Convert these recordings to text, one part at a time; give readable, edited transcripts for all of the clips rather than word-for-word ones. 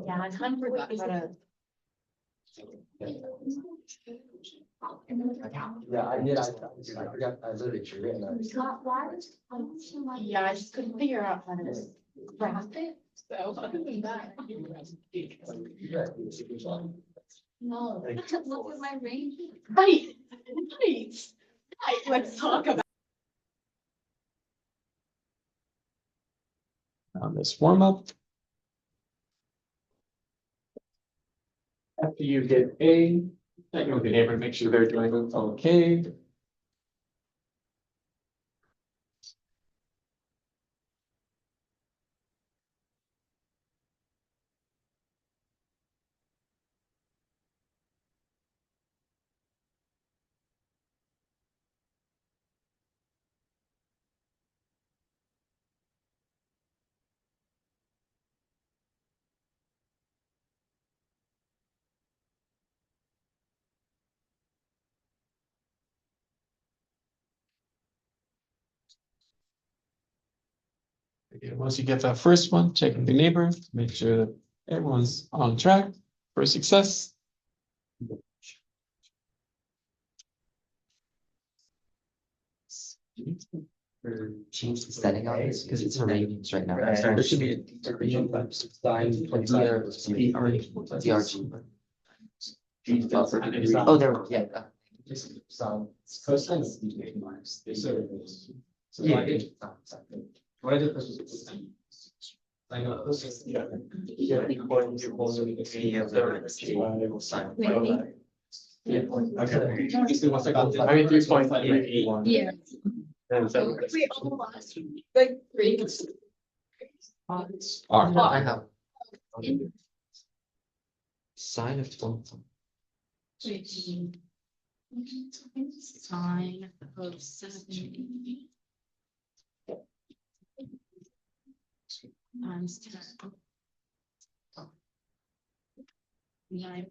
Yeah, I kind of forgot how to. Yeah, I did. I forgot. I literally forget that. Yeah, I just couldn't figure out how to craft it. So other than that. No, look at my range. Right, right. Right, let's talk about. On this warm up. After you get A, check in with the neighbor, make sure they're doing okay. Okay, once you get that first one, check with the neighbor, make sure that everyone's on track for success. Change the setting on this because it's raining right now. There should be a DRG. Oh, there, yeah. I know. Yeah. Okay. I mean, 3.3. Yeah. We all lost like three. I have. Sign of 20. Sign of 70. Times 10. 9.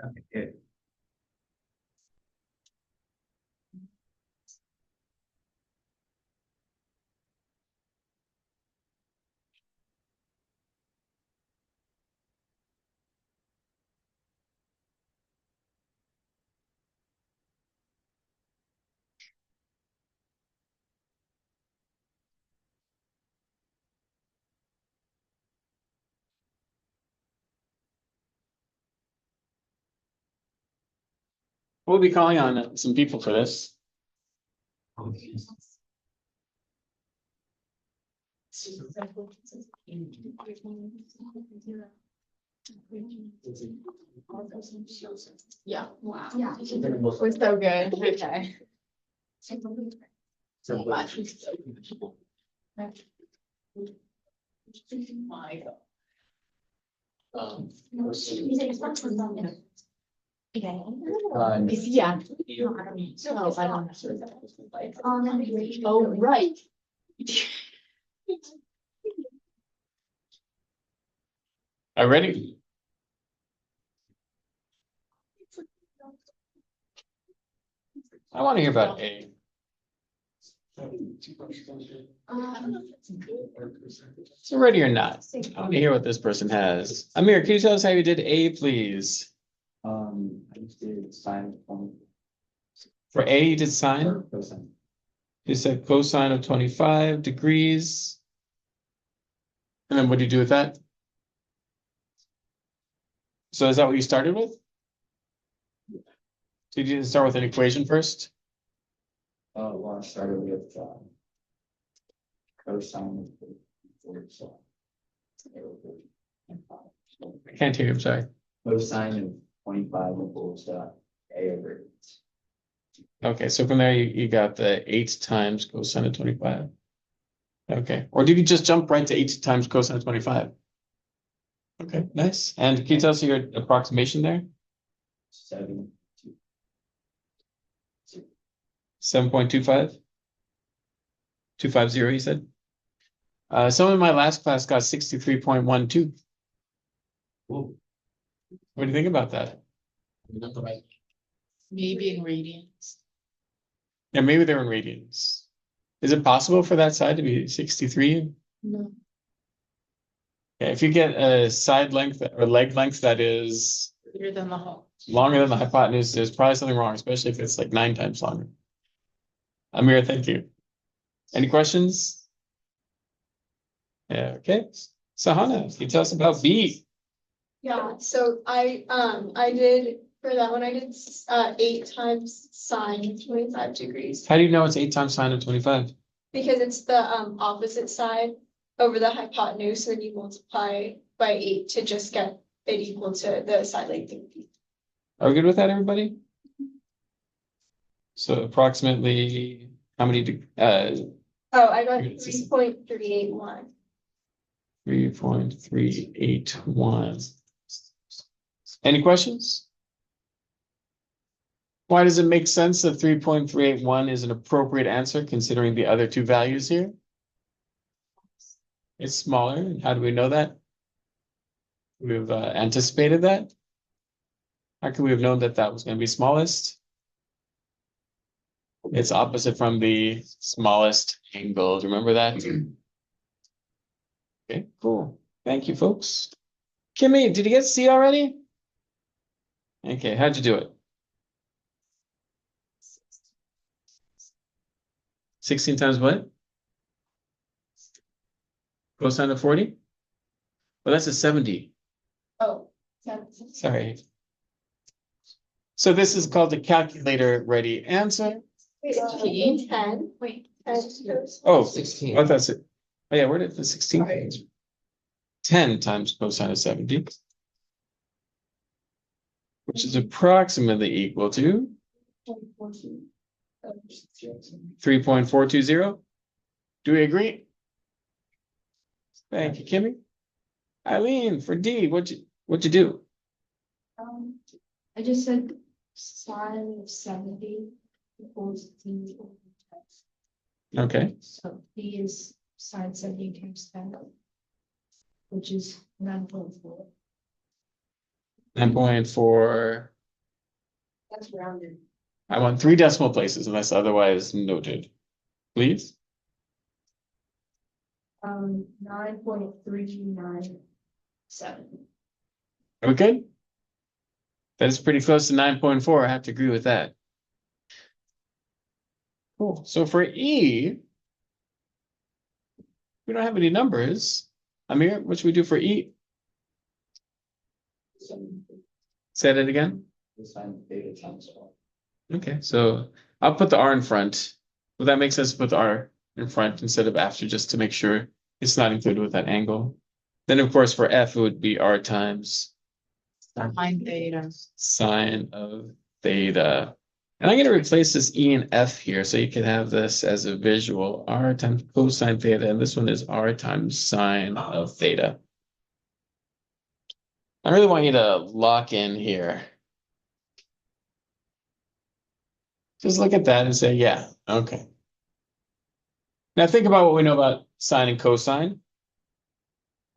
Okay, good. We'll be calling on some people for this. Yeah, wow. Yeah. We're so good, okay. So much. My God. Okay. Yeah. No, I don't. Oh, right. Are you ready? I want to hear about A. So ready or not? I want to hear what this person has. Amir, can you tell us how you did A, please? I just did sign of For A, you did sine. cosine. You said cosine of 25 degrees. And then what do you do with that? So is that what you started with? Did you start with an equation first? Well, I started with cosine of 4. I can't hear you, I'm sorry. Cosine of 25 equals A over. Okay, so from there you got the 8 times cosine of 25. Okay, or did you just jump right to 8 times cosine of 25? Okay, nice. And can you tell us your approximation there? 7.25? 250, you said? Someone in my last class got 63.12. What do you think about that? Maybe in radians. Yeah, maybe they're in radians. Is it possible for that side to be 63? No. Yeah, if you get a side length or leg length that is Bigger than the whole. longer than the hypotenuse, there's probably something wrong, especially if it's like 9 times longer. Amir, thank you. Any questions? Yeah, okay. So Hannah, can you tell us about B? Yeah, so I did, for that one, I did 8 times sine 25 degrees. How do you know it's 8 times sine of 25? Because it's the opposite side over the hypotenuse, and you multiply by 8 to just get it equal to the side length of B. Are we good with that, everybody? So approximately how many Oh, I got Units. 3.381. 3.381. Any questions? Why does it make sense that 3.381 is an appropriate answer considering the other two values here? It's smaller. And how do we know that? We've anticipated that. How could we have known that that was going to be smallest? It's opposite from the smallest angle. Do you remember that? Okay, cool. Thank you, folks. Kimmy, did you get C already? Okay, how'd you do it? 16 times what? Cosine of 40? Well, that's a 70. Oh, that's Sorry. So this is called the calculator ready answer. 10. Wait, 10. Oh, 16. oh, that's it. Oh yeah, where did the 16 come from? 10 times cosine of 70, which is approximately equal to 3.420. Do we agree? Thank you, Kimmy. Eileen, for D, what'd you do? I just said sine of 70 equals D. Okay, So D is sine 70 times 10, which is 9.4. 9.4. That's rounded. I want 3 decimal places unless otherwise noted. Please. 9.397. Are we good? That is pretty close to 9.4. I have to agree with that. Cool. So for E, we don't have any numbers. Amir, what should we do for E? Say that again. Okay, so I'll put the R in front. Will that make sense to put the R in front instead of after, just to make sure it's not included with that angle? Then, of course, for F, it would be R times Sine theta. sine of theta. And I'm going to replace this E and F here so you can have this as a visual. R times cosine theta, and this one is R times sine of theta. I really want you to lock in here. Just look at that and say, yeah, okay. Now think about what we know about sine and cosine.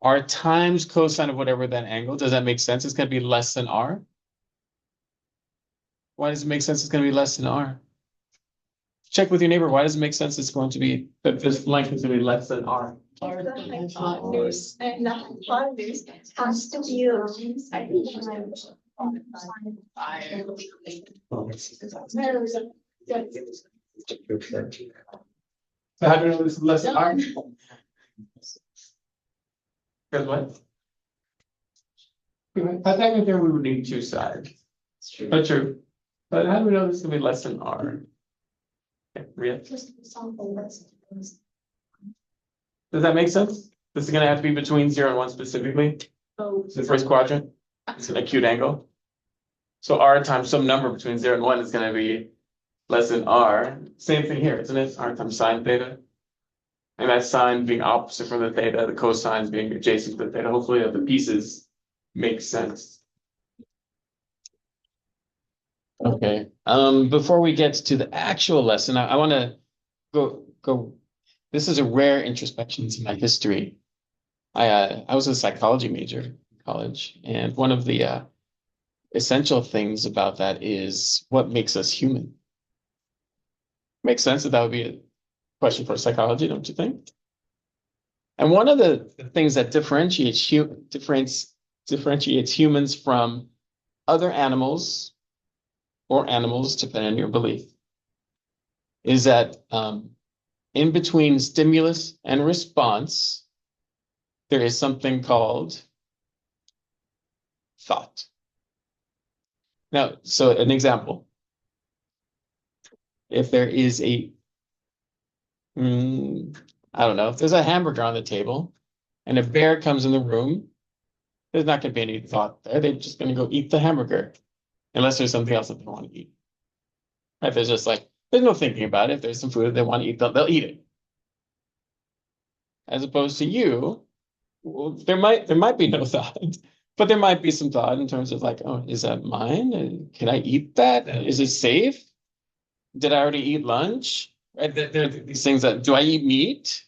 R times cosine of whatever that angle. Does that make sense? It's going to be less than R. Why does it make sense it's going to be less than R? Check with your neighbor. Why does it make sense it's going to be that this length is going to be less than R? The hypotenuse, and the hypotenuse has to be So how do we know this is less than R? Because what? Technically, we would need 2 sides. But true. But how do we know this is going to be less than R? Okay, Ria? Does that make sense? This is going to have to be between 0 and 1 specifically. Oh. The first quadrant. It's an acute angle. So R times some number between 0 and 1 is going to be less than R. Same thing here, isn't it? R times sine theta. And that sine being opposite from the theta, the cosine being adjacent to the theta. Hopefully the pieces make sense. Okay, before we get to the actual lesson, I want to go. This is a rare introspection into my history. I was a psychology major in college, and one of the essential things about that is what makes us human. Makes sense that would be a question for psychology, don't you think? And one of the things that differentiates humans from other animals, or animals, depending on your belief, is that in between stimulus and response, there is something called thought. Now, so an example. If there is I don't know, if there's a hamburger on the table and a bear comes in the room, there's not going to be any thought there. They're just going to go eat the hamburger, unless there's something else that they want to eat. Right? There's just like, there's no thinking about it. If there's some food that they want to eat, they'll eat it. As opposed to you, well, there might be no thought, but there might be some thought in terms of like, oh, is that mine? Can I eat that? Is it safe? Did I already eat lunch? Right? There are these things that, do I eat meat?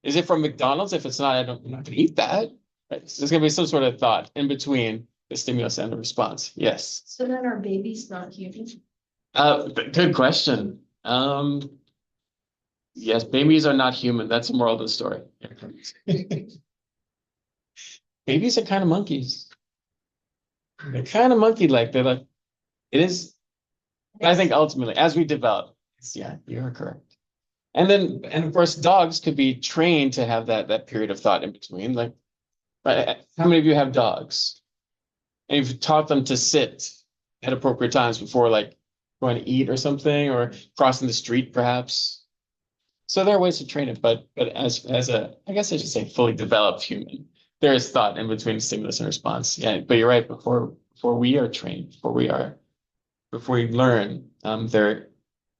Is it from McDonald's? If it's not, I'm not going to eat that. Right? So there's going to be some sort of thought in between the stimulus and the response. Yes. So then our baby's not human? Good question. Yes, babies are not human. That's the moral of the story. Babies are kind of monkeys. They're kind of monkey-like. They're like, it is. I think ultimately, as we develop, yeah, you're correct. And of course, dogs could be trained to have that period of thought in between. Like, right, how many of you have dogs? And you've taught them to sit at appropriate times before, like, going to eat or something, or crossing the street, perhaps. So there are ways to train it, but as a, I guess I should say, fully developed human, there is thought in between stimulus and response. Yeah, but you're right. Before we are trained, before we learn, there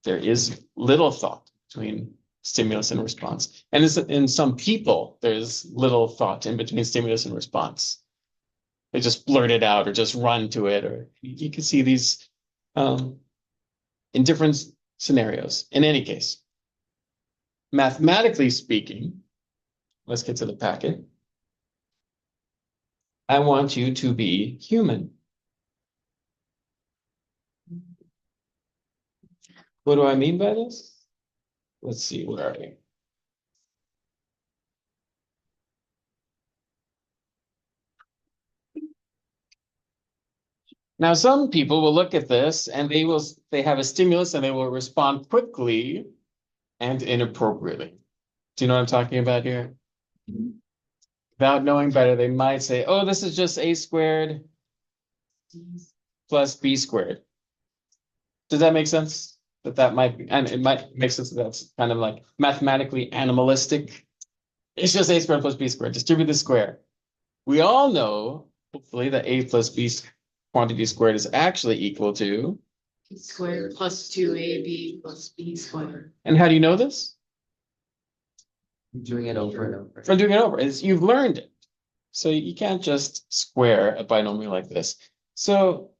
is little thought between stimulus and response. And in some people, there's little thought in between stimulus and response. They just blurt it out or just run to it, or you can see these in different scenarios. In any case, mathematically speaking, let's get to the packet. I want you to be human. What do I mean by this? Let's see, where are you? Now, some people will look at this and they have a stimulus and they will respond quickly and inappropriately. Do you know what I'm talking about here? Without knowing better, they might say, oh, this is just a squared plus b squared. Does that make sense? That might be, and it might make sense that that's kind of like mathematically animalistic. It's just a squared plus b squared. Distribute the square. We all know, hopefully, that a plus b quantity squared is actually equal to Squared plus 2ab plus b squared. And how do you know this? Doing it over and over. From doing it over. You've learned it. So you can't just square a binomial like this. So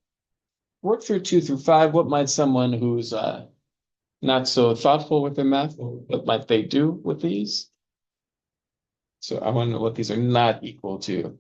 work through 2 through 5. What might someone who's not so thoughtful with their math, what might they do with these? So I want to know what these are not equal to.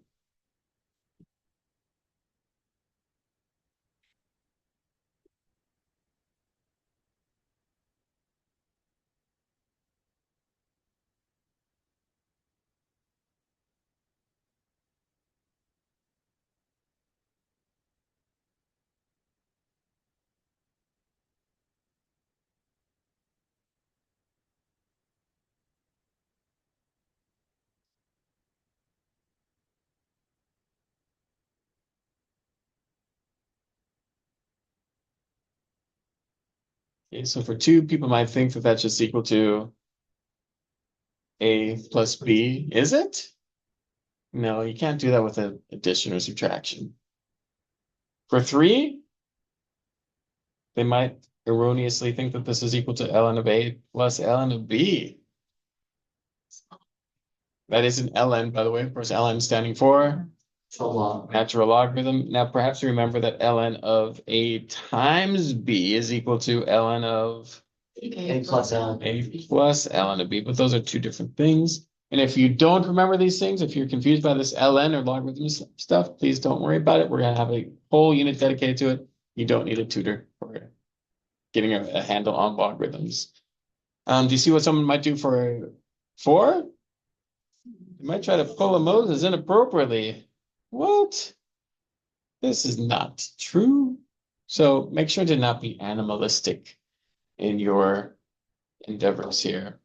Okay, so for 2, people might think that that's just equal to a plus b. Is it? No, you can't do that with an addition or subtraction. For 3, they might erroneously think that this is equal to ln of a plus ln of b. That is an ln, by the way. Of course, ln standing for So long. natural logarithm. Now, perhaps you remember that ln of a times b is equal to ln of A plus L. a plus ln of b, but those are two different things. And if you don't remember these things, if you're confused by this ln or logarithm stuff, please don't worry about it. We're gonna have a whole unit dedicated to it. You don't need a tutor for getting a handle on logarithms. Do you see what someone might do for 4? You might try to pull a Moses inappropriately. What? This is not true. So make sure to not be animalistic in your endeavors here.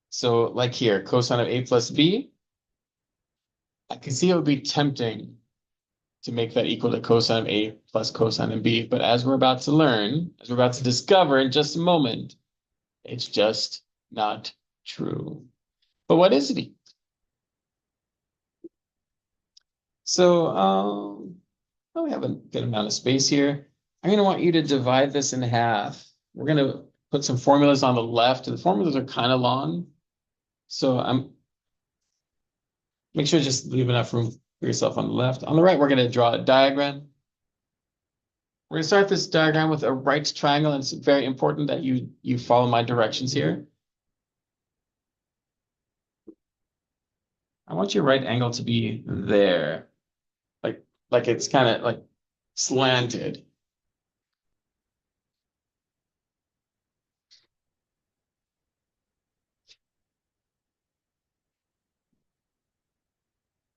So like here, cosine of a plus b, I can see it would be tempting to make that equal to cosine of a plus cosine of b, but as we're about to learn, as we're about to discover in just a moment, it's just not true. But what is it? So, we have a good amount of space here. I'm going to want you to divide this in half. We're going to put some formulas on the left. The formulas are kind of long. So make sure to just leave enough room for yourself on the left. On the right, we're going to draw a diagram. We're going to start this diagram with a right triangle, and it's very important that you follow my directions here. I want your right angle to be there, like it's kind of like slanted.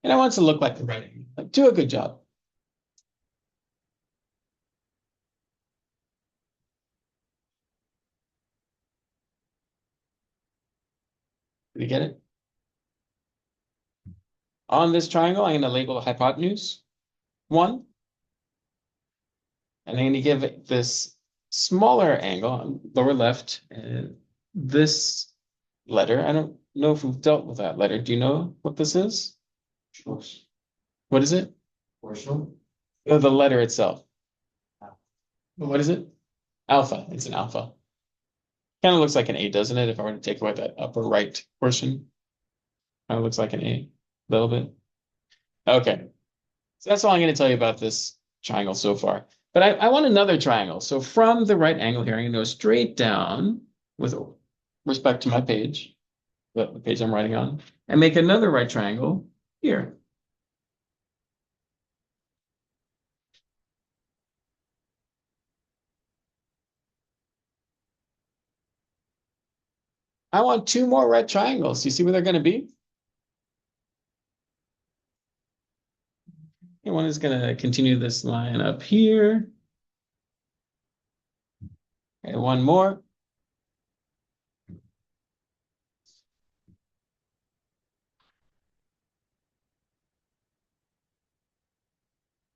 And I want it to look like the right angle. Like, do a good job. Did you get it? On this triangle, I'm going to label the hypotenuse 1. And I'm going to give it this smaller angle, lower left, this letter. I don't know if we've dealt with that letter. Do you know what this is? What is it? Proportional. Oh, the letter itself. What is it? Alpha. It's an alpha. Kind of looks like an A, doesn't it? If I were to take away that upper right portion. Kind of looks like an A, a little bit. Okay. So that's all I'm going to tell you about this triangle so far. But I want another triangle. So from the right angle here, I'm going to go straight down with respect to my page, the page I'm writing on, and make another right triangle here. I want 2 more right triangles. You see where they're going to be? And one is going to continue this line up here. And one more.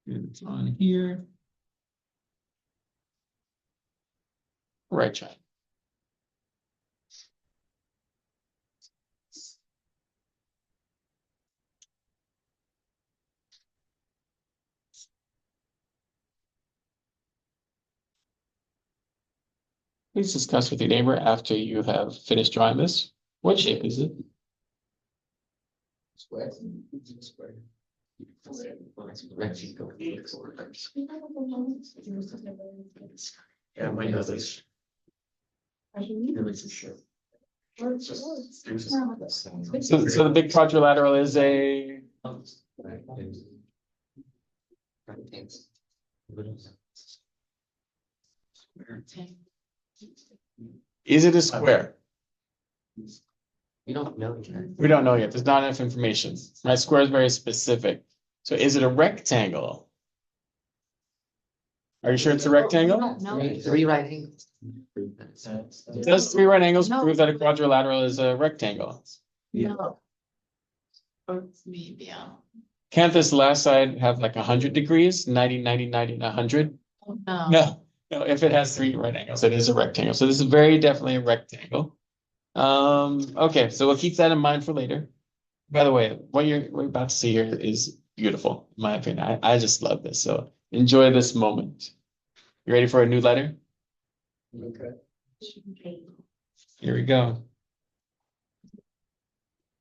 And it's on here. Right triangle. Please discuss with your neighbor after you have finished drawing this. What shape is it? Square. Square. Yeah, my nose. So the big quadrilateral is a Is it a square? We don't know yet. We don't know yet. There's not enough information. My square is very specific. So is it a rectangle? Are you sure it's a rectangle? Three right angles. Does 3 right angles No. prove that a quadrilateral is a rectangle? No. Or maybe, yeah. Can't this last side have like 100 degrees? 90, 90, 90, and 100? No. No, if it has 3 right angles, it is a rectangle. So this is very definitely a rectangle. Okay, so we'll keep that in mind for later. By the way, what you're about to see here is beautiful, in my opinion. I just love this. So enjoy this moment. You ready for a new letter? Okay. Here we go.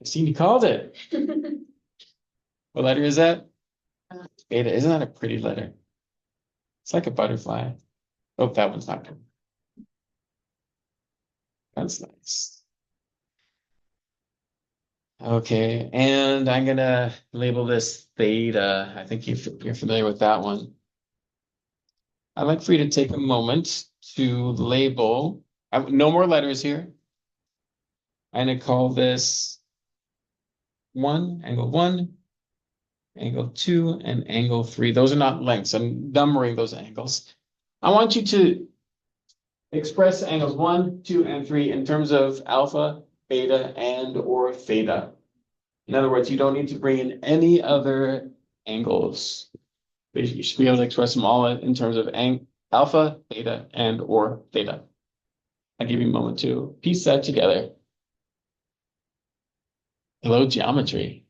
See, you called it. What letter is that? Beta. Isn't that a pretty letter? It's like a butterfly. Oh, that one's not good. That's nice. Okay, and I'm gonna label this theta. I think you're familiar with that one. I'd like for you to take a moment to label, no more letters here. I'm gonna call this angle 1, angle 2, and angle 3. Those are not lengths. I'm numbering those angles. I want you to express angles 1, 2, and 3 in terms of alpha, beta, and or theta. In other words, you don't need to bring in any other angles. But you should be able to express them all in terms of alpha, beta, and or theta. I'll give you a moment to piece that together. Hello, geometry.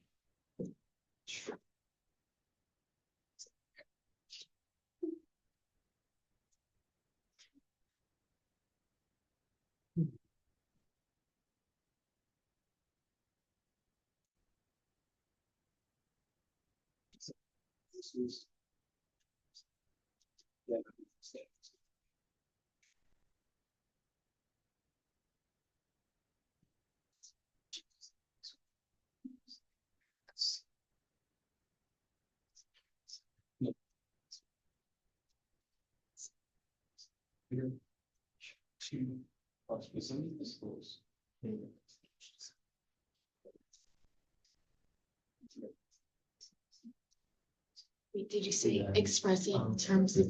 Wait, did you say express it in terms of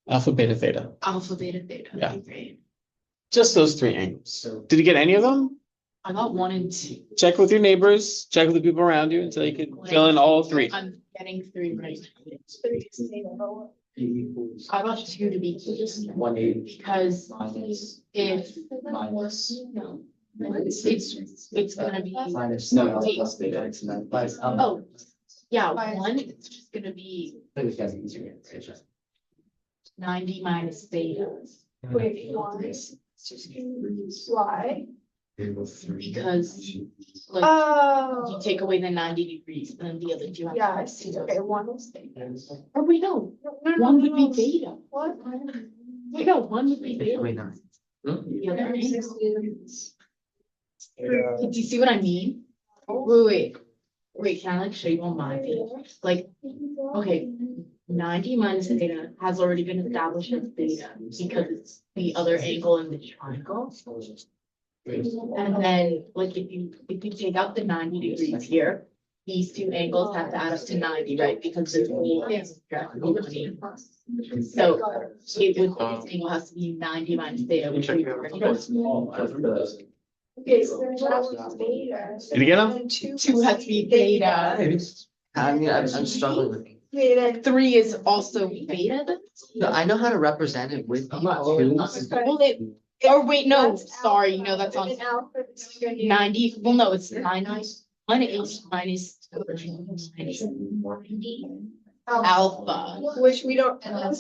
Alpha, beta, theta. alpha, beta, theta? Yeah. Okay, great. Just those 3 angles. Did you get any of them? I got 1 and 2. Check with your neighbors, check with the people around you until you can fill in all 3. I'm getting 3 right now. I got 2 to be just 180 because if it's gonna be Minus, oh yeah 1 it's just gonna be 90 minus theta. Wait, why? Because like Oh. you take away the 90 degrees and then the other 2 have Yeah, I minus see. theta. Okay, one is theta. Or wait no, No, no, 1 would be no. beta. What? Wait no, 1 would be beta. Wait, no. The other angle. Do you see what I mean? Wait, can I like show you on my page? Like, okay, 90 minus theta has already been established as theta because it's the other angle in the triangle. And then, like, if you take out the 90 degrees here, these 2 angles have to add up to 90, right? Because the whole is directly 20. So it would, this angle has to be 90 minus theta, which we already know. Okay, so then that was beta. Did you get them? And 2 has to be theta. I mean, I'm struggling with it. Beta. 3 is also beta then? No, I know how to represent it with two. Well, or wait, no, sorry, no, that's on 90, well, no, it's 90. 1 is minus alpha. Which we don't. No,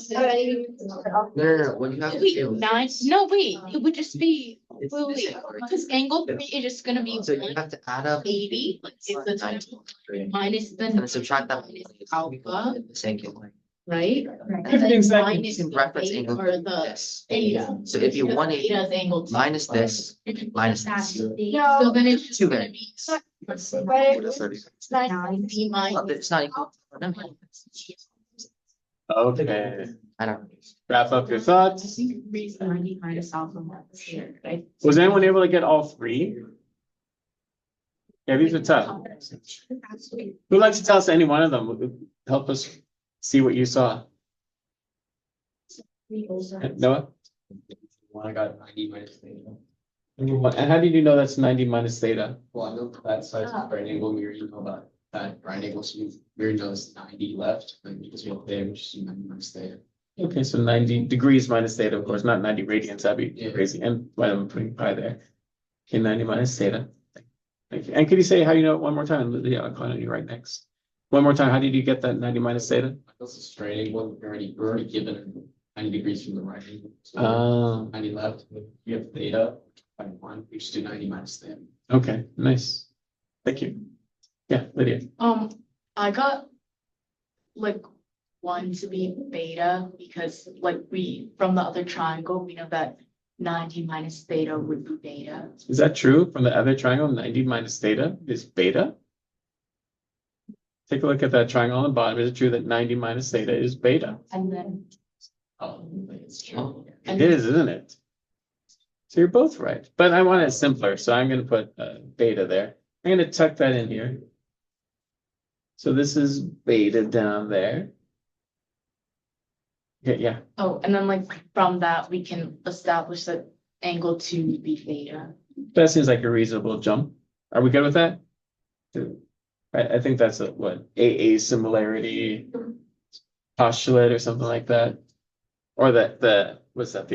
what you have to Wait, do. 9, no, wait, it would just be, It's wait, this wait, part. because angle 3 is just gonna be So you have to add up 180, like, is the 90 minus and then the subtract that. alpha, This angle. right? Everything's And then that- You minus can the reference beta angle or the this. theta. So if you Because 180 theta is angle 2. minus this, minus this. So No, then it's just Two gonna variables. be. but it's 90. 90 Well, minus. it's not equal. No, Okay, I don't. wrap up your I thoughts. think 3 is 90 minus alpha minus here, right? Was anyone able to get all 3? Yeah, these are tough. Who'd like to tell us any one of them? Help us see what you saw. Noah? I got 90 minus theta. And how did you know that's 90 minus theta? Well, I know that side's a right angle mirror, you know that right angle, so we already know it's 90 left, and because we have theta, which is 90 minus theta. Okay, so 90 degrees minus theta, of course, not 90 radians, that'd be Yeah. crazy. And why am I putting pi there? Okay, 90 minus theta. Thank you. And could you say how you know it one more time? Yeah, I'll call on you right next. One more time, how did you get that 90 minus theta? That's a straight angle, we're already given 90 degrees from the right angle. So Uh, 90 left, we have theta by 1, we just do 90 minus theta. okay, nice. Thank you. Yeah, Lydia. I got like one to be beta because like from the other triangle, we know that 90 minus theta would be beta. Is that true from the other triangle? 90 minus theta is beta? Take a look at that triangle on the bottom. Is it true that 90 minus theta is beta? And then, Oh, it's true. It is, isn't it? So you're both right, but I want it simpler, so I'm gonna put beta there. I'm gonna tuck that in here. So this is beta down there. Yeah, oh, and then like from that, we can establish that angle 2 would be theta. that seems like a reasonable jump. Are we good with that? I think that's a AA similarity postulate or something like that. Or what's that,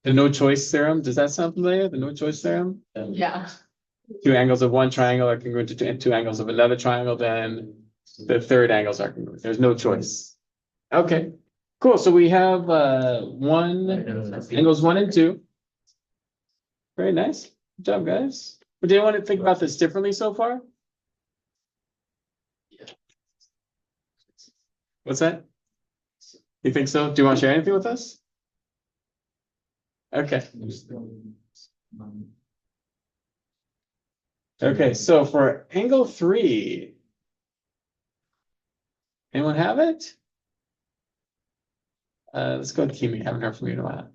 the no choice theorem? Does that sound familiar? The no choice theorem? Yeah. Two angles of one triangle are congruent to two angles of another triangle, then the third angles are congruent. There's no choice. Okay, cool. So we have angles 1 and 2. Very nice. Good job, guys. But do you want to think about this differently so far? What's that? You think so? Do you want to share anything with us? Okay. Okay, so for angle 3, anyone have it? Let's go to Kimi. Haven't heard from you in a while.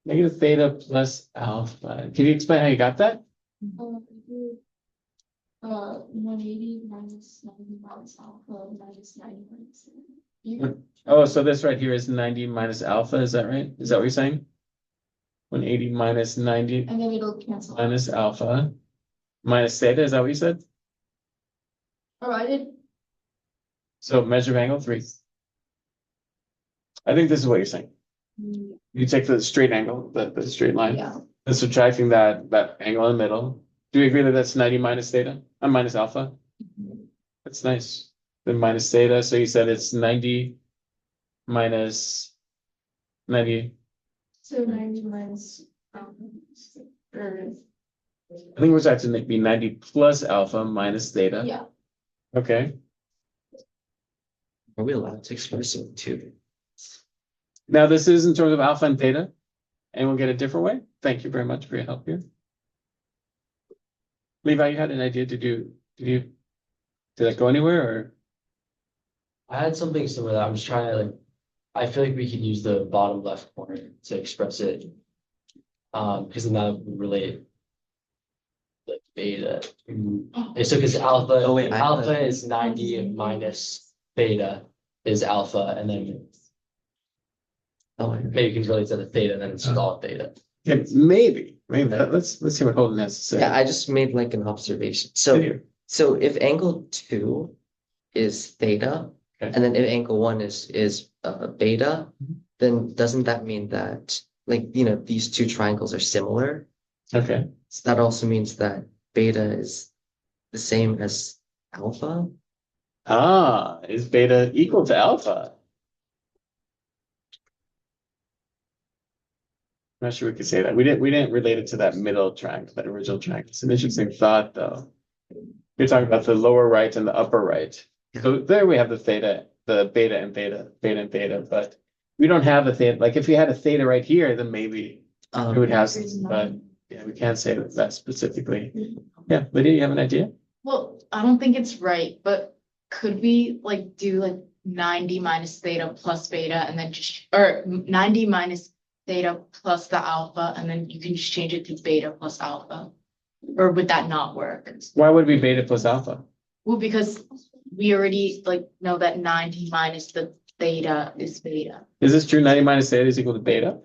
Negative theta plus alpha. Can you explain how you got that? 180 minus 90 minus alpha minus 90 minus. Oh, so this right here is 90 minus alpha. Is that right? Is that what you're saying? 180 minus 90 And then it'll cancel. minus alpha minus theta. Is that what you said? Oh, I did. So measure of angle 3. I think this is what you're saying. You take the straight angle, the straight line, Yeah. and subtracting that angle in the middle. Do you agree that that's 90 minus theta? Minus alpha? That's nice. Then minus theta, so you said it's 90 minus 90. So 90 minus. I think it was actually be 90 plus alpha minus theta. Yeah. Okay. Are we allowed to express it too? Now this is in terms of alpha and theta, and we'll get a different way. Thank you very much for your help here. Levi, you had an idea. Did that go anywhere or? I had something similar. I'm just trying to I feel like we could use the bottom left corner to express it. Because then that would relate the beta. So because alpha, Oh, wait, I have alpha a- is 90 minus beta is alpha, and then Oh, maybe you can relate to the theta, and then it's just all theta. Yeah, maybe. Let's see what Holden has to say. yeah, I just made like an observation. Here. So if angle 2 is theta, Okay. and then if angle 1 is beta, Mhm. then doesn't that mean that these two triangles are similar? Okay. So that also means that beta is the same as alpha. Is beta equal to alpha? I'm not sure we could say that. We didn't relate it to that middle triangle, that original triangle. It's an interesting thought, though. You're talking about the lower right and the upper right. So there we have the theta, the beta and theta, but we don't have a theta. Like if we had a theta right here, then maybe it would have, but yeah, we can't say that specifically. Yeah, Lydia, you have an idea? Well, I don't think it's right, but could we like do like 90 minus theta plus beta and then or 90 minus theta plus the alpha, and then you can just change it to beta plus alpha? Or would that not work? Why would it be beta plus alpha? Well, because we already like know that 90 minus the theta is beta. Is this true? 90 minus theta is equal to beta?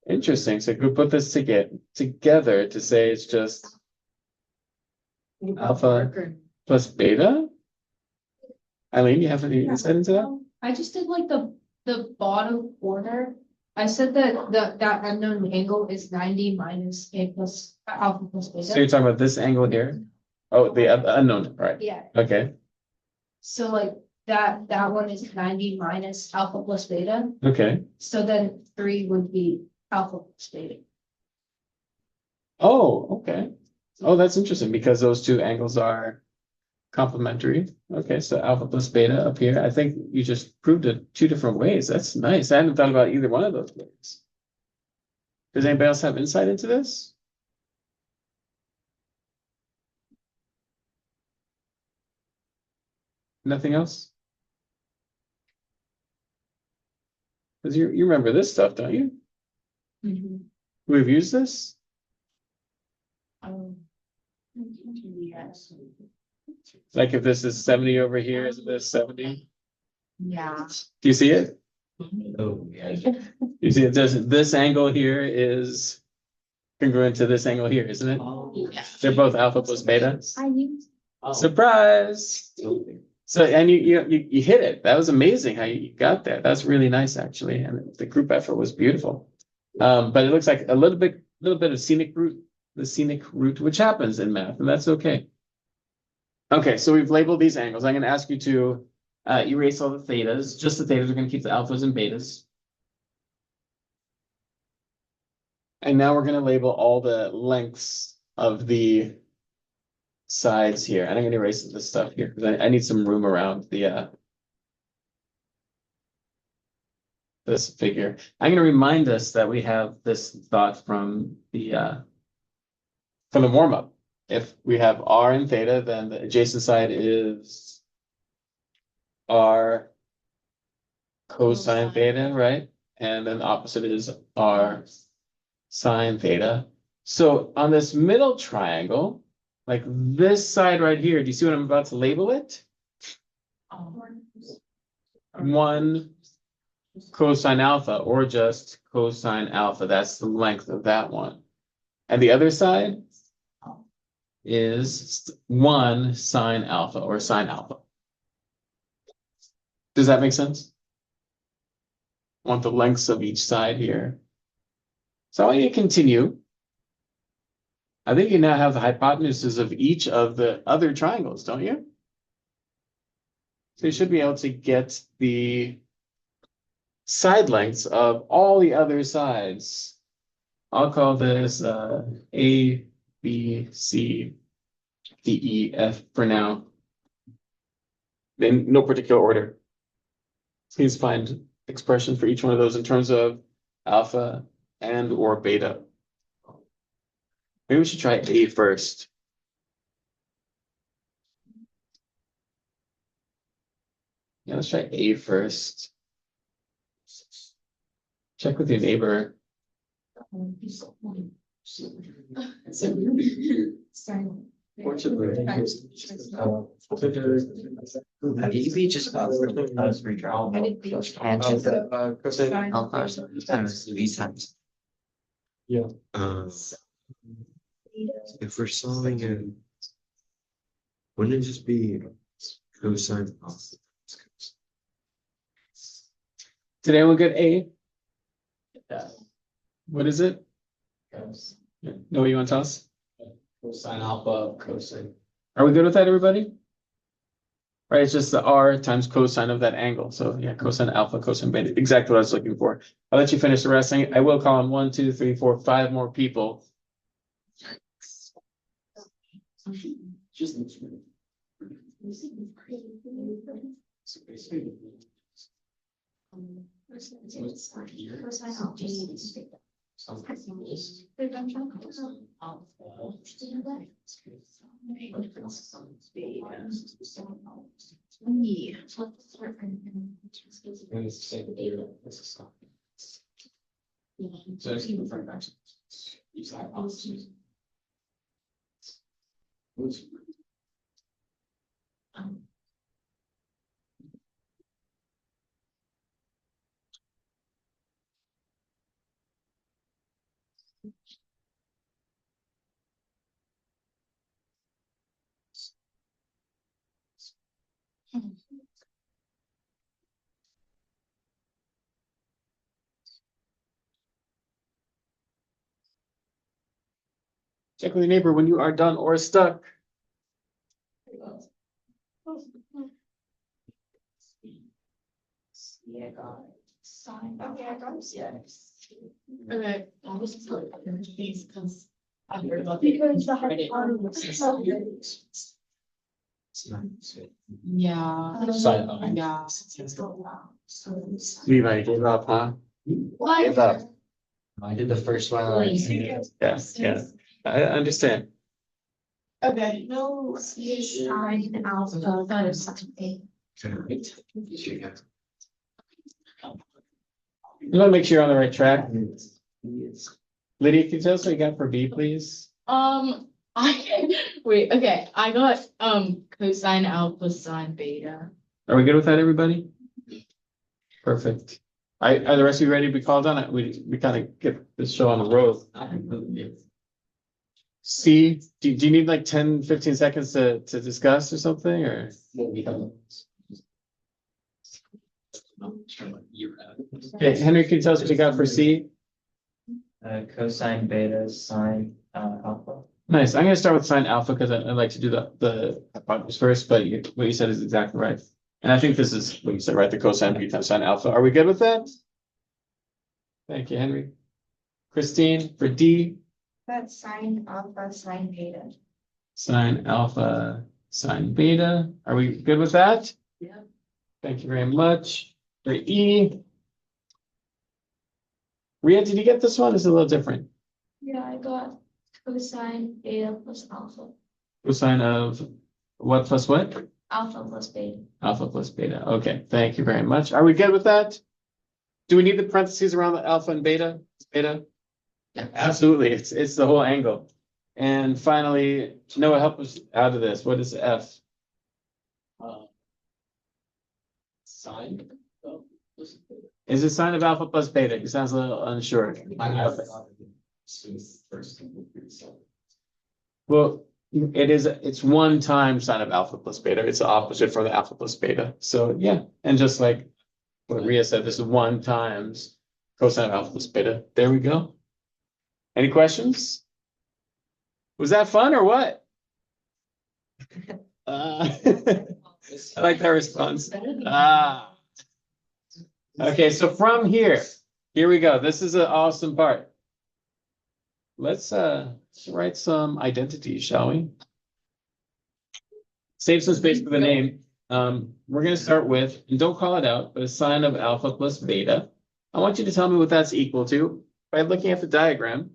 Interesting. So we put this together to say it's just alpha plus beta? Eileen, you have any insight into that? I just did like the bottom corner. I said that that unknown angle is 90 minus a plus alpha plus So beta. you're talking about this angle here? Oh, the unknown, right? Yeah, Okay, so like that one is 90 minus alpha plus beta. okay. So then 3 would be alpha plus beta. Oh, okay. Oh, that's interesting because those two angles are complementary. Okay, so alpha plus beta up here. I think you just proved it two different ways. That's nice. I hadn't thought about either one of those ways. Does anybody else have insight into this? Nothing else? Because you remember this stuff, don't you? We've used this? Yes. Like if this is 70 over here, is this 70? Yeah. Do you see it? Oh, yeah. You see it does this angle here is congruent to this angle here, isn't it? Yeah. They're both alpha plus beta. I use. Surprise! So and you hit it. That was amazing how you got there. That's really nice actually, and the group effort was beautiful. But it looks like a little bit of scenic route, the scenic route, which happens in math, and that's okay. Okay, so we've labeled these angles. I'm going to ask you to erase all the thetas. Just the thetas. We're going to keep the alphas and betas. And now we're going to label all the lengths of the sides here. And I'm going to erase this stuff here because I need some room around the this figure. I'm going to remind us that we have this thought from the warm-up. If we have r and theta, then the adjacent side is r cosine theta, right? And then the opposite is r sine theta. So on this middle triangle, like this side right here, do you see what I'm about to label it? One cosine alpha or just cosine alpha. That's the length of that one. And the other side is one sine alpha or sine alpha. Does that make sense? I want the lengths of each side here. So I want you to continue. I think you now have the hypotenuses of each of the other triangles, don't you? So you should be able to get the side lengths of all the other sides. I'll call this A, B, C, D, E, F for now. In no particular order. Please find expression for each one of those in terms of alpha and or beta. Maybe we should try A first. Yeah, let's try A first. Check with your neighbor. Maybe just tangent alpha these times. Yeah. If we're solving it, wouldn't it just be cosine alpha? Did anyone get A? Yeah. What is it? Know what you want to tell us? Cosine alpha, cosine. Are we good with that, everybody? Right, it's just the R times cosine of that angle. So yeah, cosine alpha, cosine beta, exactly what I was looking for. I'll let you finish the rest. I will call on 1, 2, 3, 4, 5 more people. Just. So it's different actions. Use hypotheses. Check with your neighbor when you are done or stuck. Okay, I was these because I've heard about it. Because the Reddit. hypotenuse. Yeah. Sine. Yeah. Levi gave up, huh? Gave up. I did the first one. Yes, yeah. I understand. Okay. No, sine alpha cosine beta. You want to make sure you're on the right track. Lydia, can you tell us what you got for B, please? Wait, okay, I got, cosine alpha sine beta. Are we good with that, everybody? Perfect. Are the rest of you ready to be called on it? We kind of get this show on the road. C, do you need like 10, 15 seconds to discuss or something, or? Okay, Henry, can you tell us what you got for C? Cosine beta sine alpha. Nice. I'm gonna start with sine alpha because I like to do the hypotenuse first, but what you said is exactly right. And I think this is what you said, right? The cosine b times sine alpha. Are we good with that? Thank you, Henry. Christine, for D, That's sine alpha sine beta. sine alpha, sine beta. Are we good with that? Yeah. Thank you very much. For E. Ria, did you get this one? It's a little different. Yeah, I got cosine beta plus alpha. Cosine of what plus what? Alpha plus beta. Alpha plus beta. Okay, thank you very much. Are we good with that? Do we need the parentheses around the alpha and beta? Beta? Yeah. Absolutely. It's the whole angle. And finally, Noah, help us out of this. What is F? Sine. Is it sine of alpha plus beta? It sounds a little unsure. Well, it's one time sine of alpha plus beta. It's the opposite from the alpha plus beta. So yeah, and just like what Ria said, this is one times cosine of alpha plus beta. There we go. Any questions? Was that fun or what? I like that response. Okay, so from here we go. This is an awesome part. Let's write some identities, shall we? Save some space for the name. We're gonna start with, and don't call it out, but a sine of alpha plus beta. I want you to tell me what that's equal to by looking at the diagram.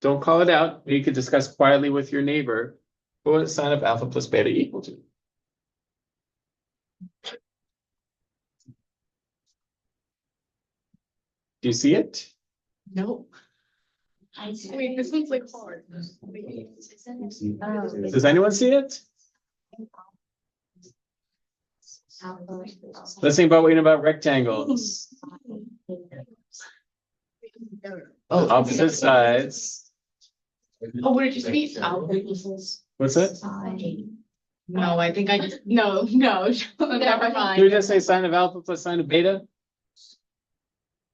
Don't call it out. You could discuss quietly with your neighbor. What is sine of alpha plus beta equal to? Do you see it? No. Wait, this one's like hard. Does anyone see it? Let's think about what you know about rectangles. Opposite sides. Oh, would it just be alpha equals? What's that? No, I think I just, no, never Can we mind. just say sine of alpha plus sine of beta?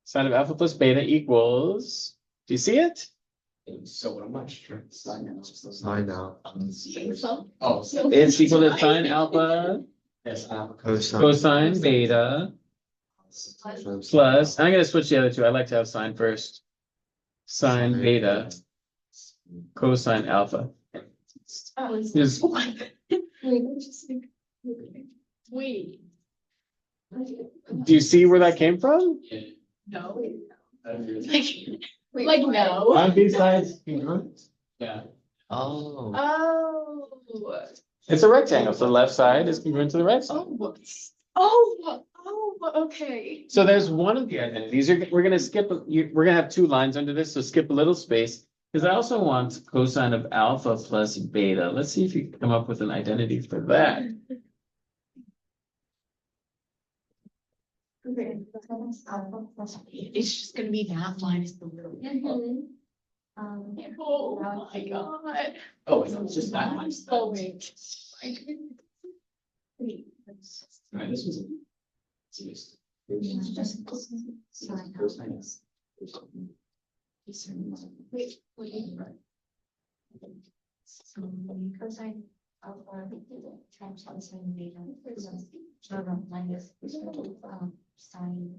Sine of alpha plus beta equals, do you see it? So I'm not sure. Sine now. So, Oh. It's equal to sine alpha Yes. cosine beta plus, I'm gonna switch the other two. I like to have sine first. Sine beta cosine alpha. Is- wait, do you see where that came from? no. Like no. On these sides. Yeah. Oh. Oh. It's a rectangle, so the left side is congruent to the right side. Okay. So there's one of the identities. We're gonna skip, we're gonna have two lines under this, so skip a little space. Because I also want cosine of alpha plus beta. Let's see if you can come up with an identity for that. It's just gonna be that minus the little. Oh my god. Oh, it's just that one. Oh, wait. Right, this was. Cosine alpha times cosine beta. Minus sine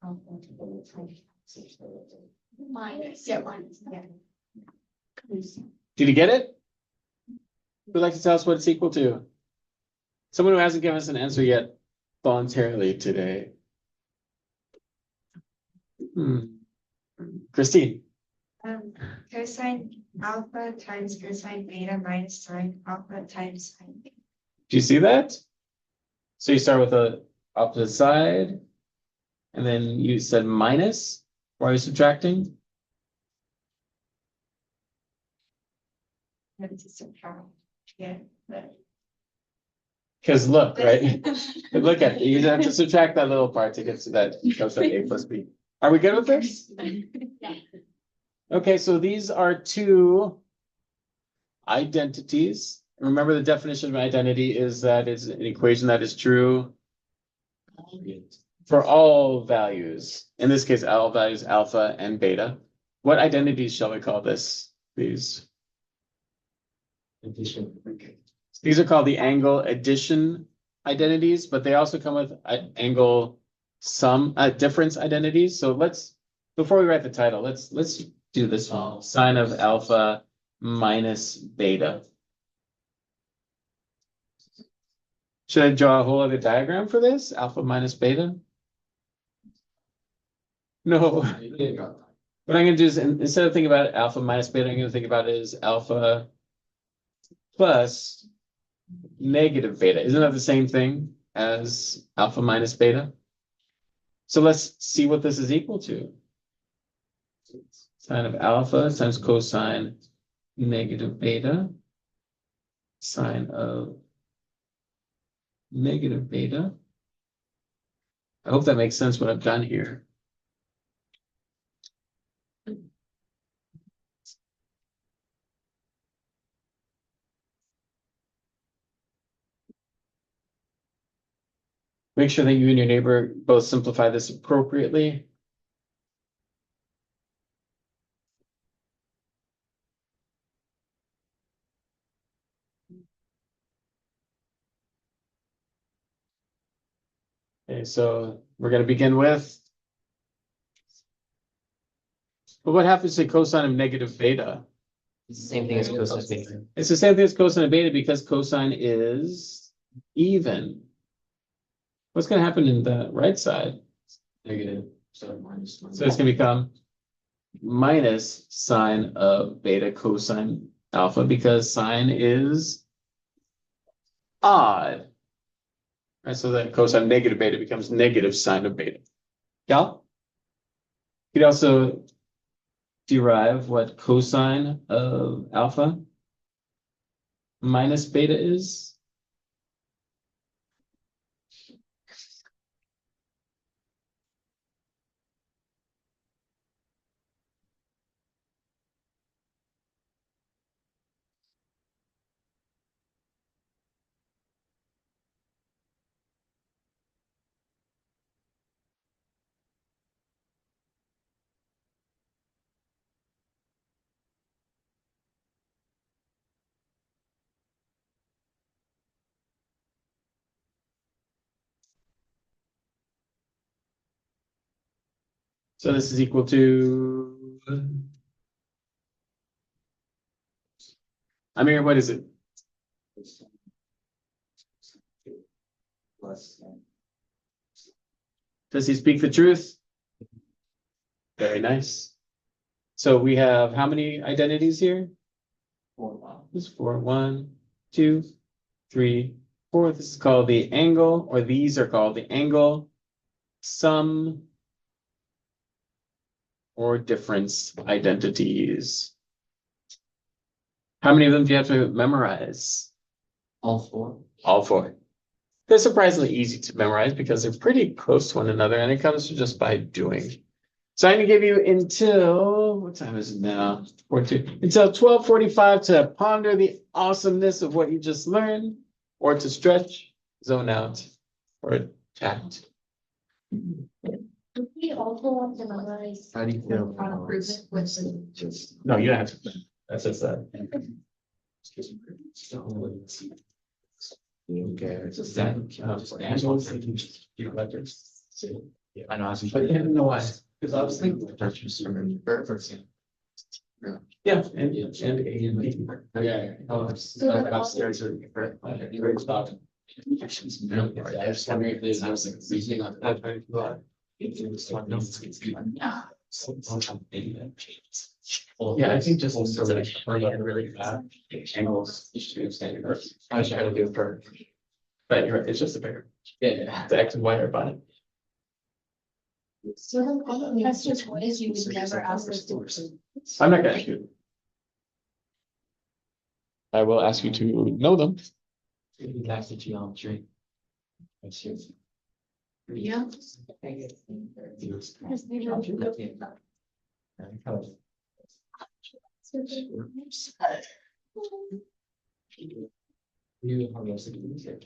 alpha. Minus, yeah, minus. Yeah. Did you get it? Who'd like to tell us what it's equal to? Someone who hasn't given us an answer yet voluntarily today. Christine, Cosine alpha times cosine beta minus sine alpha times sine beta. do you see that? So you start with the opposite side, and then you said minus. Why are you subtracting? Have to subtract. Yeah, but Because look, right? Look at it. You have to subtract that little part to get to that cosine A plus B. Are we good with this? Okay, so these are two identities. Remember, the definition of identity is that it's an equation that is true for all values. In this case, all values alpha and beta. What identities shall we call this? These These are called the angle addition identities, but they also come with angle sum difference identities. So before we write the title, let's do this one. Sine of alpha minus beta. Should I draw a whole other diagram for this? Alpha minus beta? No. What I'm going to do is, instead of thinking about alpha minus beta, I'm going to think about it as alpha plus negative beta. Isn't that the same thing as alpha minus beta? So let's see what this is equal to. Sine of alpha times cosine negative beta. Sine of negative beta. I hope that makes sense what I've done here. Make sure that you and your neighbor both simplify this appropriately. Okay, so we're going to begin with, but what happens to cosine of negative beta? It's the same thing as cosine beta. It's the same thing as cosine of beta because cosine is even. What's going to happen in the right side? Negative, so minus. So it's going to become minus sine of beta cosine alpha because sine is odd. Right, so that cosine of negative beta becomes negative sine of beta. Gal? You could also derive what cosine of alpha minus beta is. So this is equal to, Amir, what is it? Does he speak the truth? Very nice. So we have how many identities here? 4. This is 4. 1, 2, 3, 4. This is called the angle, or these are called the angle sum or difference identities. How many of them do you have to memorize? All 4. All 4. They're surprisingly easy to memorize because they're pretty close to one another, and it comes just by doing. So I'm going to give you until, what time is it now? 14. Until 12:45 to ponder the awesomeness of what you just learned, or to stretch, zone out, or chat. Do we also want to memorize How do you feel? how to prove it with the Just. No, you don't have to. That's just that. Okay. It's just that. I know. But you didn't know why, because I was thinking. Yeah, and Yeah. Oh, Upstairs or. I just wondering if there's like reasoning on that. Yeah, I think just also like really bad angles. You should do standard. I was trying to do it for. But you're right, it's just a bigger. Yeah, the X and Y are fine. So that's just what is you would never ask us to. I'm not gonna ask you. I will ask you to know them. Back to geometry. Yeah. You have most of these here.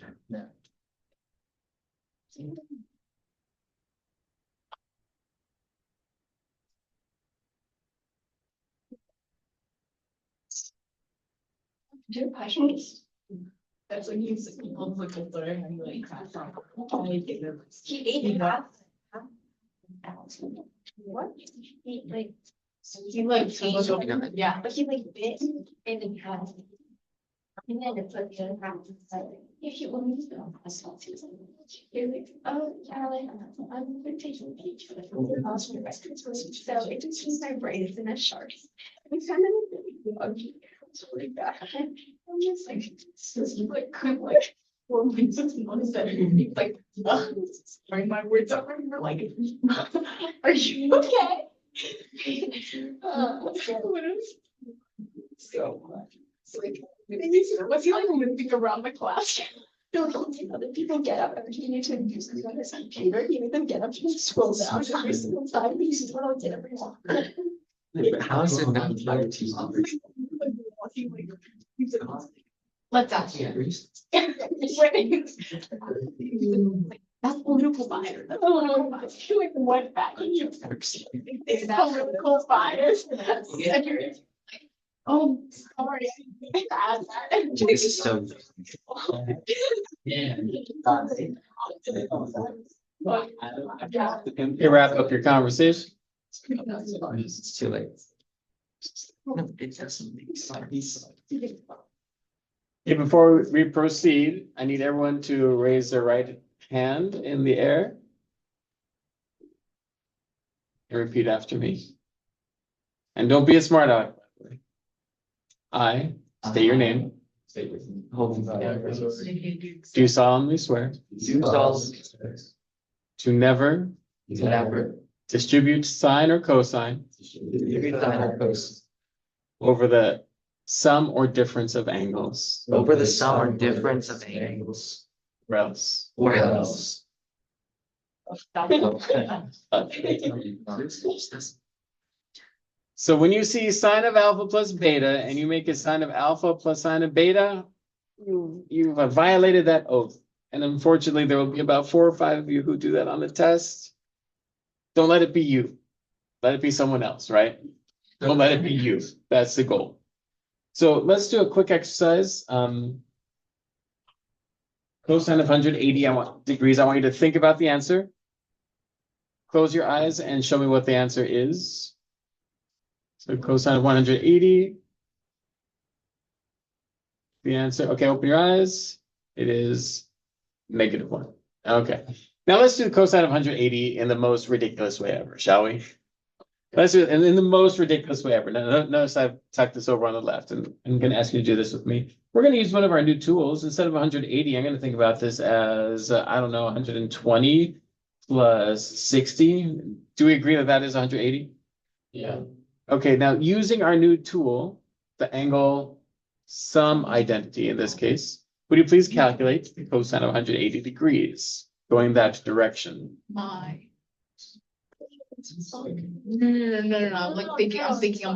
Your passions. That's like he's like a third and like. He ate half. What? He like, He like, yeah. but he like bit in half. And then it's like the other half inside. If you want me to go, I saw it. You're like, oh, yeah, like, I'm taking a picture. So it just seems my brain is in a shark. We kind of really buggy. It's really bad. I'm just like, like, couldn't like. Well, my sister said, like, sorry, my words are like, are you okay? So like, what's he like moving around the class? No, other people get up and he needs to use his computer. He made them get up and scroll down every single time. He used to want to get everyone. But how is it not like Let's ask you. That's political fire. That's political fire. You like one back. It's political fire. Oh, sorry. this is so You wrap up your conversation. it's too late. No, it doesn't make sense. Okay, before we proceed, I need everyone to raise their right hand in the air. And repeat after me. And don't be a smart aleck. I state your name. Do solemnly swear to never distribute sine or cosine over the sum or difference of angles. Over the sum or difference of angles. Or else. Or else. So when you see sine of alpha plus beta and you make a sine of alpha plus sine of beta, you've violated that oath. And unfortunately, there will be about 4 or 5 of you who do that on the test. Don't let it be you. Let it be someone else, right? Don't let it be you. That's the goal. So let's do a quick exercise. Cosine of 180 degrees. I want you to think about the answer. Close your eyes and show me what the answer is. So cosine of 180. The answer, okay, open your eyes. It is -1. Okay. Now let's do cosine of 180 in the most ridiculous way ever, shall we? Let's do it in the most ridiculous way ever. Now, notice I've tucked this over on the left, and I'm going to ask you to do this with me. We're going to use one of our new tools. Instead of 180, I'm going to think about this as, I don't know, 120 plus 60. Do we agree that that is 180? Yeah. Okay, now using our new tool, the angle sum identity in this case, would you please calculate the cosine of 180 degrees going that direction? My. No. I'm like thinking, I'm thinking. So,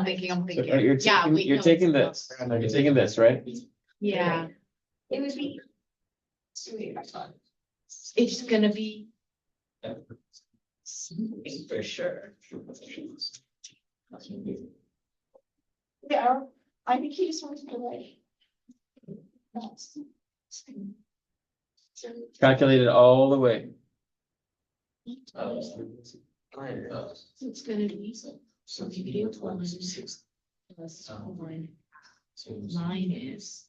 Yeah, you're taking this. You're taking this, right? Yeah, It would be. it's gonna be. For sure. Yeah, I think he just wants to delay. Calculate it all the way. So it's gonna be. So video 1 plus one minus.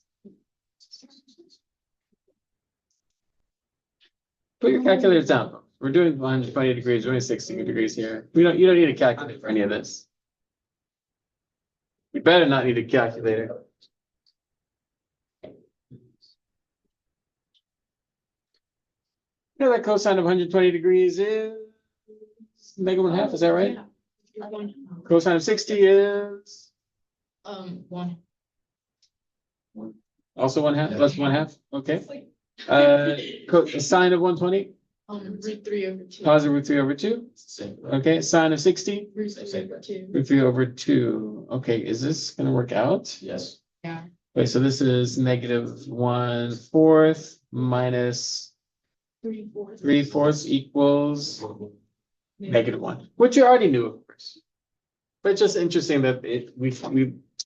Put your calculators down. We're doing 120 degrees, we're doing 60 degrees here. You don't need a calculator for any of this. You better not need a calculator. You know that cosine of 120 degrees is -1/2, is that right? Yeah. Cosine of 60 is One. also 1/2, plus 1/2, okay. Sine of 120, √3/2. positive √3/2, Same. okay, sine of 60, √3/2. √3/2, okay, is this gonna work out? Yes. Yeah. Okay, so this is -1/4 minus 3/4. 3/4 equals -1, which you already knew, of course. But it's just interesting that we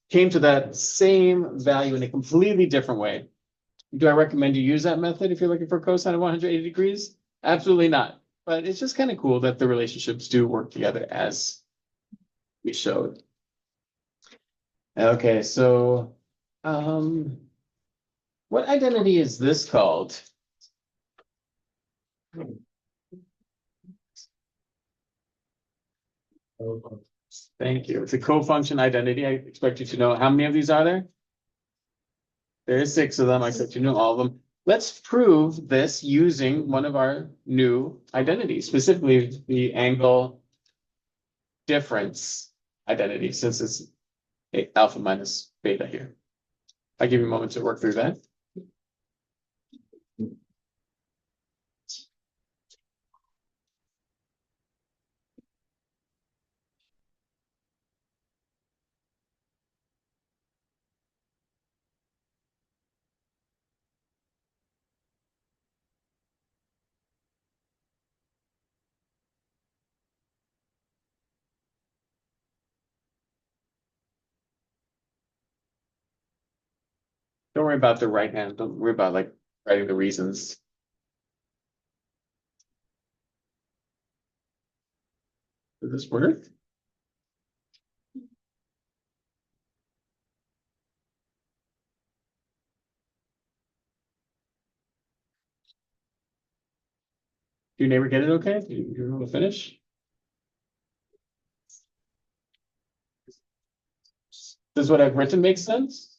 came to that same value in a completely different way. Do I recommend you use that method if you're looking for cosine of 180 degrees? Absolutely not. But it's just kind of cool that the relationships do work together as we showed. Okay, so what identity is this called? Thank you. It's a co-function identity. I expect you to know how many of these are there? There is 6 of them. I expect you to know all of them. Let's prove this using one of our new identities, specifically the angle difference identity, since it's alpha minus beta here. I'll give you a moment to work through that. Don't worry about the right hand. Don't worry about like writing the reasons. Does this work? Do your neighbor get it okay? You're able to finish? Does what I've written make sense?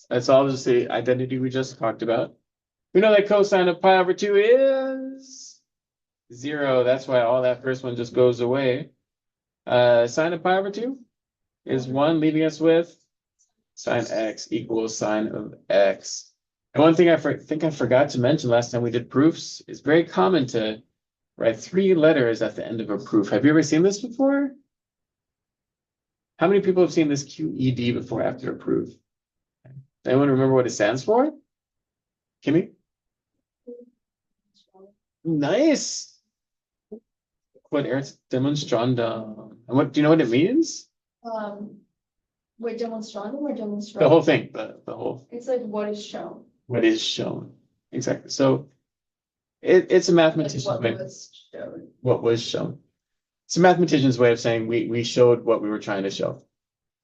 That's all just the identity we just talked about. We know that cosine of pi/2 is 0. That's why all that first one just goes away. Sine of pi/2 is 1, leaving us with sine x equals sine of x. And one thing I think I forgot to mention last time we did proofs, it's very common to write 3 letters at the end of a proof. Have you ever seen this before? How many people have seen this QED before after a proof? Anyone remember what it stands for? Kimmy? Nice. What Eric's demonstrandum. And what do you know what it means? We're demonstrating, The whole thing, the whole It's like what is shown. what is shown. Exactly. So it's a mathematician's What way. was shown. What was shown. It's a mathematician's way of saying we showed what we were trying to show.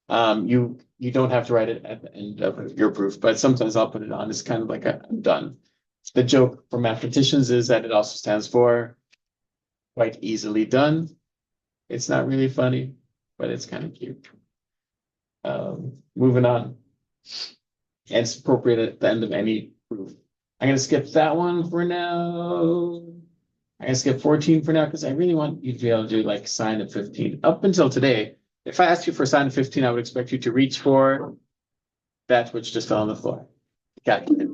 You don't have to write it at the end of your proof, but sometimes I'll put it on. It's kind of like I'm done. The joke for mathematicians is that it also stands for quite easily done. It's not really funny, but it's kind of cute. Moving on. And it's appropriate at the end of any proof. I'm gonna skip that one for now. I'm gonna skip 14 for now because I really want you to be able to do like sine of 15. Up until today, if I asked you for sine of 15, I would expect you to reach for that which just fell on the floor. Calculate.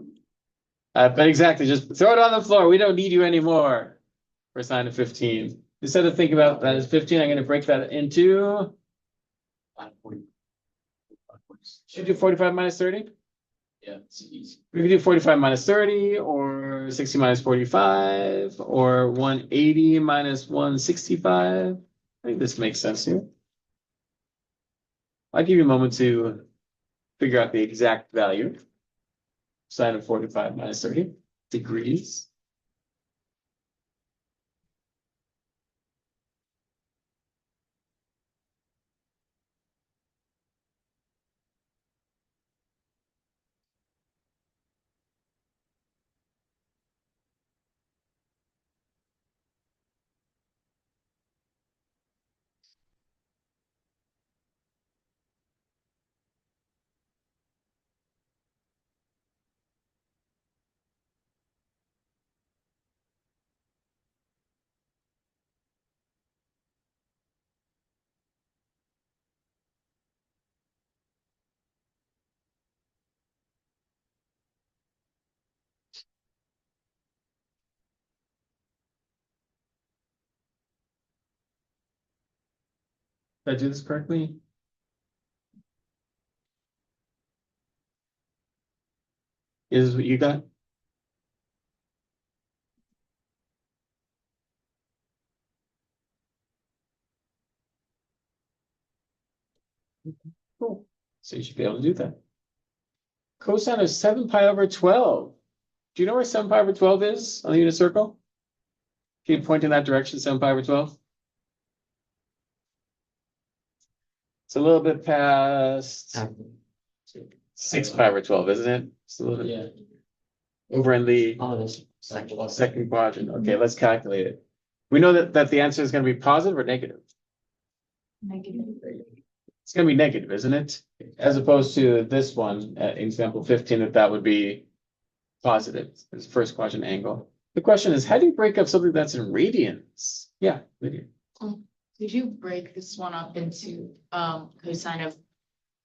But exactly, just throw it on the floor. We don't need you anymore for sine of 15. Instead of thinking about that as 15, I'm gonna break that into. Should we do 45 minus 30? Yeah, it's easy. We could do 45 minus 30 or 60 minus 45 or 180 minus 165. I think this makes sense here. I'll give you a moment to figure out the exact value. Sine of 45 minus 30 degrees. Did I do this correctly? Is what you got? Cool. So you should be able to do that. Cosine of 7 pi/12. Do you know where 7 pi/12 is on the unit circle? Can you point in that direction, 7 pi/12? It's a little bit past 6 pi/12, isn't it? It's a little bit Yeah. over in the Oh, this second. second quadrant. Okay, let's calculate it. We know that the answer is going to be positive or negative. Negative. It's going to be negative, isn't it? As opposed to this one, example 15, that would be positive, this first quadrant angle. The question is, how do you break up something that's in radians? Yeah, Lydia. Could you break this one up into cosine of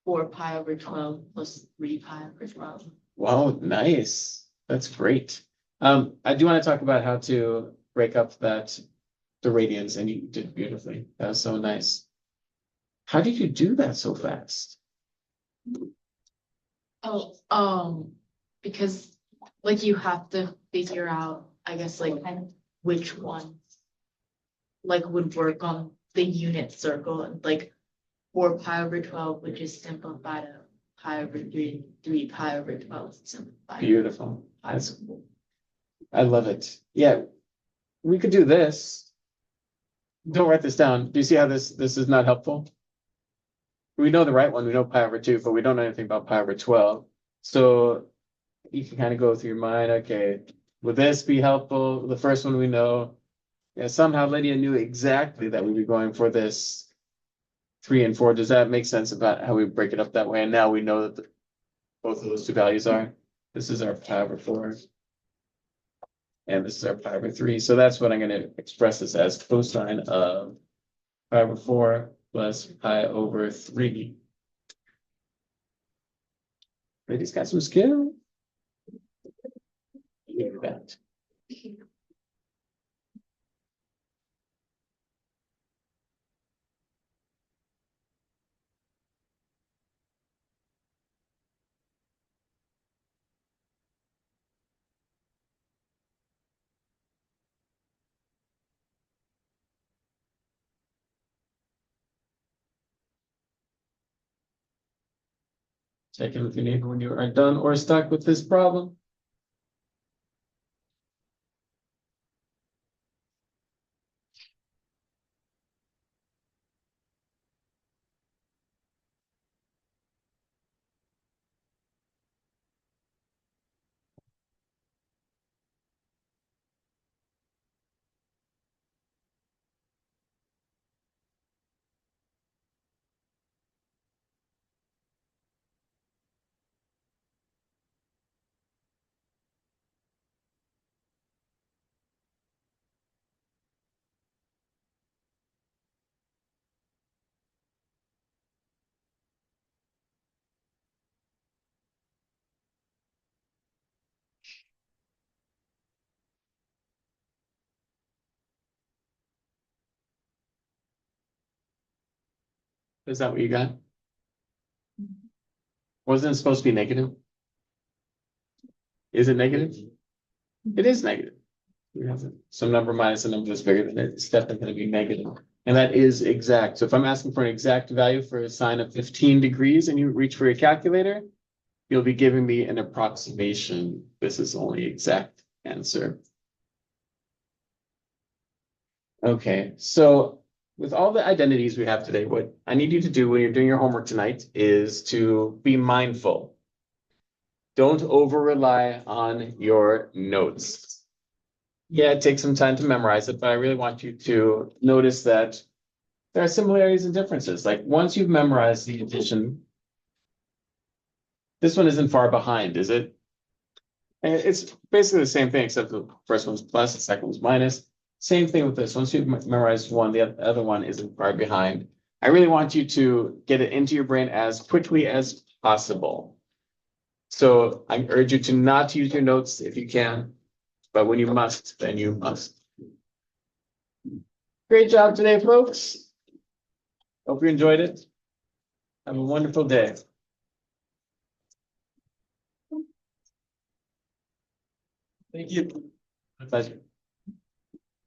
4 pi/12 plus 3 pi/12? Wow, nice. That's great. I do want to talk about how to break up the radians, and you did beautifully. That was so nice. How did you do that so fast? Oh, because like you have to figure out, I guess, like which one like would work on the unit circle, and like 4 pi/12, which is simplified to pi/3, 3 pi/12 simplified. Beautiful. I love it. Yeah, we could do this. Don't write this down. Do you see how this is not helpful? We know the right one. We know pi/2, but we don't know anything about pi/12. So you can kind of go through your mind. Okay, would this be helpful? The first one we know. Yeah, somehow Lydia knew exactly that we'd be going for this 3 and 4. Does that make sense about how we break it up that way? And now we know that both of those two values are. This is our pi/4. And this is our pi/3. So that's what I'm going to express this as, cosine of pi/4 plus pi/3. Lydia's got some skill. Look at that. Check in with your neighbor when you are done or stuck with this problem. Is that what you got? Wasn't it supposed to be negative? Is it negative? It is negative. We have some number minus a number that's bigger than it. It's definitely going to be negative. And that is exact. So if I'm asking for an exact value for a sine of 15 degrees and you reach for your calculator, you'll be giving me an approximation. This is only exact answer. Okay, so with all the identities we have today, what I need you to do when you're doing your homework tonight is to be mindful. Don't over rely on your notes. Yeah, it takes some time to memorize it, but I really want you to notice that there are similarities and differences. Like once you've memorized the addition, this one isn't far behind, is it? And it's basically the same thing, except the first one's plus, the second one's minus. Same thing with this. Once you've memorized one, the other one isn't far behind. I really want you to get it into your brain as quickly as possible. So I urge you to not use your notes if you can, but when you must, then you must. Great job today, folks. Hope you enjoyed it. Have a wonderful day. Thank you. My pleasure.